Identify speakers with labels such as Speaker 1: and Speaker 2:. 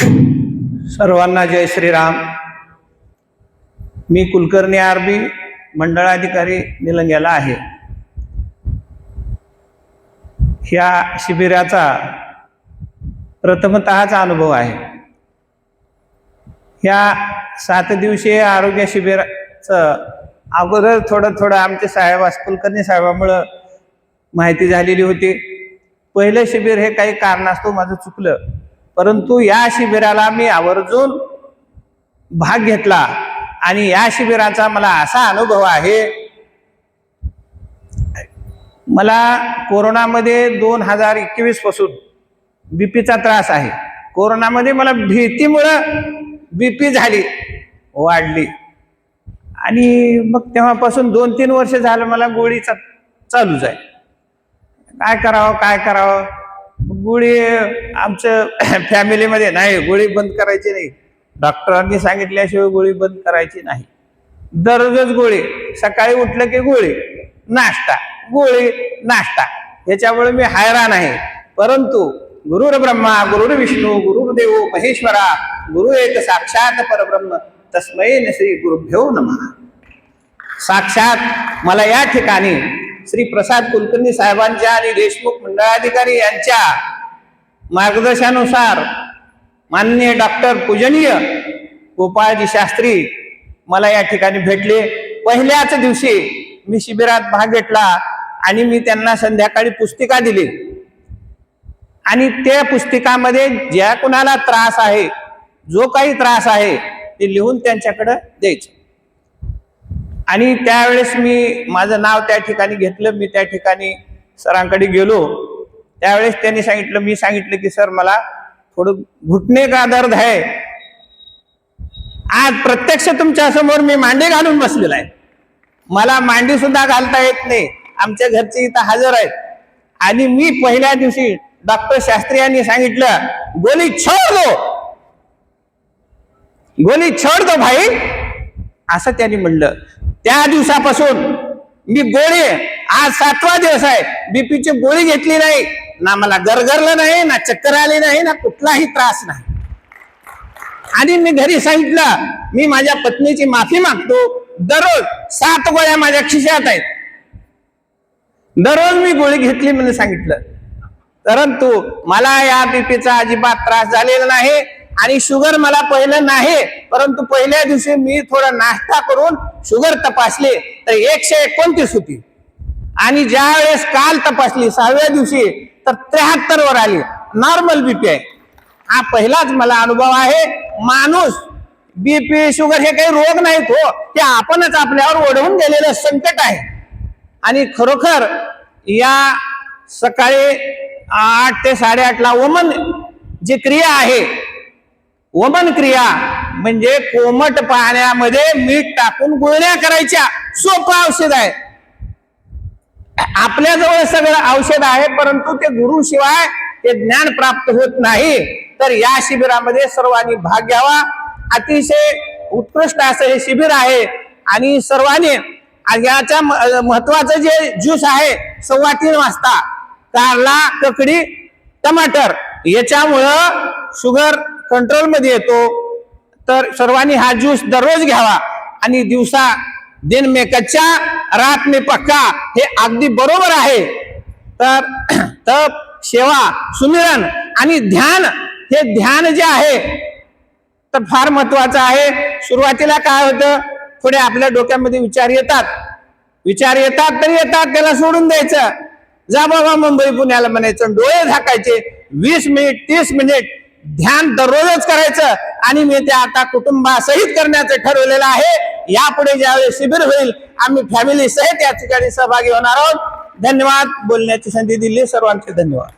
Speaker 1: सर्वांना जय श्रीराम। मी कुलकर्णी आरबी मंडळाधिकारी निलंग्याला आहे। ह्या शिबिराचा प्रथमतःचा अनुभव आहे। ह्या 7 दिवसीय आरोग्य शिबिराचं अगोदर थोडं आमचे साहेब कुलकर्णी साहेबांमुळे माहिती झालेली होती। पहिलं शिबिर हे काही कारणास्तव माझं चुकलं, परंतु या शिबिराला मी आवर्जून भाग घेतला आणि या शिबिराचा मला असा अनुभव आहे। मला कोरोनामध्ये 2021 पासून बीपीचा त्रास आहे। कोरोनामध्ये मला भीतीमुळे बीपी झाली, वाढली आणि मग तेव्हापासून 2-3 वर्ष झालं मला गोळी चालूच आहे। काय करावं गोळी आमच्या फॅमिलीमध्ये नाही, गोळी बंद करायची नाही, डॉक्टरांनी सांगितल्याशिवाय गोळी बंद करायची नाही। दररोज गोळी, सकाळी उठलं की गोळी, नाश्ता, गोळी, नाश्ता, याच्यामुळे मी हैराण आहे। परंतु गुरुर ब्रह्मा गुरुर विष्णू गुरुर्देव महेश्वरा गुरु एक साक्षात परब्रह्म तस्मै श्री गुरुभ्यो नमः। साक्षात मला या ठिकाणी श्री प्रसाद कुलकर्णी साहेबांच्या आणि देशमुख मंडळाधिकारी यांच्या मार्गदर्शनानुसार माननीय डॉक्टर पूजनीय गोपाळजी शास्त्री मला या ठिकाणी भेटले। पहिल्याच दिवशी मी शिबिरात भाग घेतला आणि मी त्यांना संध्याकाळी पुस्तिका दिली आणि त्या पुस्तिकामध्ये ज्या कुणाला त्रास आहे, जो काही त्रास आहे ते लिहून त्यांच्याकडे द्यायचं। आणि त्यावेळेस मी माझं नाव त्या ठिकाणी घेतलं। मी त्या ठिकाणी सरांकडे गेलो, त्यावेळेस त्यांनी सांगितलं, मी सांगितलं की सर मला थोडं घुटणे का दर्द आहे। आज प्रत्यक्ष तुमच्या समोर मी मांडी घालून बसलेला आहे, मला मांडी सुद्धा घालता येत नाही। आमच्या घरचे इथं हजर आहेत आणि मी पहिल्या दिवशी डॉक्टर शास्त्री यांनी सांगितलं गोली छोड़ दो भाई, असं त्यांनी म्हणलं। त्या दिवसापासून मी गोळी, आज 7वा दिवस आहे, बीपीची गोळी घेतली नाही, ना मला गरगरलं नाही, ना चक्कर आली नाही, ना कुठलाही त्रास नाही। आणि मी घरी सांगितलं मी माझ्या पत्नीची माफी मागतो, दररोज 7 गोळ्या माझ्या खिशात आहेत, दररोज मी गोळी घेतली म्हणून सांगितलं। परंतु मला या बीपीचा अजिबात त्रास झालेला नाही आणि शुगर मला पहिलं नाही, परंतु पहिल्या दिवशी मी थोडा नाश्ता करून शुगर तपासली तर 129 होती आणि ज्या वेळेस काल तपासली 6व्या दिवशी तर 73 वर आली, नॉर्मल बीपी आहे। हा पहिलाच मला अनुभव आहे। माणूस बीपी शुगर हे काही रोग नाहीत हो, ते आपणच आपल्यावर ओढवून गेलेलं संकट आहे। आणि खरोखर या सकाळी 8 ते 8:30 ला वमन जी क्रिया आहे, वमन क्रिया म्हणजे कोमट पाण्यामध्ये मीठ टाकून गुळण्या करायच्या, सोपं औषध आहे। आपल्याजवळ सगळं औषध आहे, परंतु ते गुरु शिवाय ते ज्ञान प्राप्त होत नाही। तर या शिबिरामध्ये सर्वांनी भाग घ्यावा। अतिशय उत्कृष्ट असं हे शिबिर आहे आणि सर्वांनी याच्या महत्वाचं जे ज्यूस आहे 3:15 वाजता, कारला, ककडी, टमाटर, याच्यामुळं शुगर कंट्रोल मध्ये येतो। तर सर्वांनी हा ज्यूस दररोज घ्यावा आणि दिवसा दिन में कच्चा रात में पक्का, हे अगदी बरोबर आहे। तर तप, सेवा, सुमिरन आणि ध्यान, हे ध्यान जे आहे तर फार महत्वाचं आहे। सुरुवातीला काय होतं, थोडे आपल्या डोक्यामध्ये विचार येतात तर येतात, त्याला सोडून द्यायचं, जा बाबा मुंबई पुण्याला म्हणायचं, डोळे झाकायचे, 20 मिनिट 30 मिनिट ध्यान दररोजच करायचं। आणि मी ते आता कुटुंबासहित करण्याचं ठरवलेलं आहे। यापुढे ज्यावेळेस शिबिर होईल आम्ही फॅमिली सहित या ठिकाणी सहभागी होणार आहोत। धन्यवाद। बोलण्याची संधी दिली, सर्वांचे धन्यवाद।